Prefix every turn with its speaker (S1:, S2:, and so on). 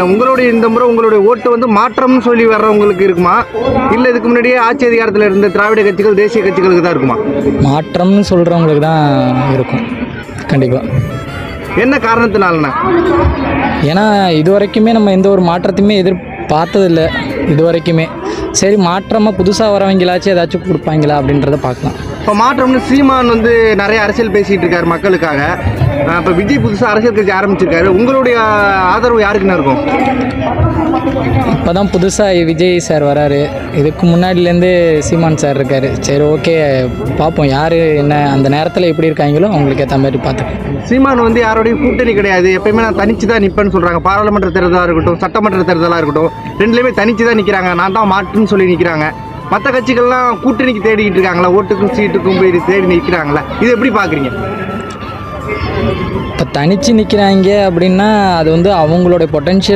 S1: உங்களுடைய இந்த முறை உங்களுடைய ஓட்டு வந்து மாற்றம்னு சொல்லி வர்றவங்களுக்கு இருக்குமா, இல்லை இதுக்கு முன்னாடியே ஆட்சி அதிகாரத்தில் இருந்த திராவிட கட்சிகள் தேசிய கட்சிகளுக்கு தான் இருக்குமா?
S2: மாற்றம்னு சொல்கிறவங்களுக்கு தான் இருக்கும் கண்டிப்பாக.
S1: என்ன காரணத்தினாலண்ணா?
S2: ஏன்னா இது வரைக்குமே நம்ம எந்த ஒரு மாற்றத்தையுமே எதிர்பார்த்ததில்லை இது வரைக்குமே. சரி, மாற்றமாக புதுசாக வரவங்களாச்சும் ஏதாச்சும் கொடுப்பாங்களா அப்படின்றத பார்க்கலாம்.
S1: இப்போ மாற்றம்னு சீமான் வந்து நிறைய அரசியல் பேசிகிட்டு இருக்காரு மக்களுக்காக. இப்போ விஜய் புதுசாக அரசியல் கட்சி ஆரம்பிச்சிருக்காரு. உங்களுடைய ஆதரவு யாருக்குன்னு இருக்கும்?
S2: இப்போ தான் புதுசாக விஜய் சார் வராரு. இதுக்கு முன்னாடிலேருந்து சீமான் சார் இருக்கார். சரி, ஓகே, பார்ப்போம் யார் என்ன அந்த நேரத்தில் எப்படி இருக்காங்களோ அவங்களுக்கு ஏற்ற மாதிரி பார்த்துக்கேன்.
S1: சீமான் வந்து யாரோடையும் கூட்டணி கிடையாது, எப்பயுமே நான் தனிச்சு தான் நிற்பேன்னு சொல்கிறாங்க. பாராளுமன்ற தேர்தலாக இருக்கட்டும், சட்டமன்ற தேர்தலாக இருக்கட்டும், ரெண்டுலேயுமே தனிச்சு தான் நிற்கிறாங்க. நான் தான் மாற்றுன்னு சொல்லி நிற்கிறாங்க. மற்ற கட்சிகள்லாம் கூட்டணிக்கு தேடிக்கிட்டு இருக்காங்களா, ஓட்டுக்கும் சீட்டுக்கும் போய் தேடி நிற்கிறாங்களா? இது எப்படி பார்க்குறீங்க?
S2: இப்போ தனித்து நிற்கிறாங்க அப்படின்னா அது வந்து அவங்களுடைய பொட்டன்ஷியல்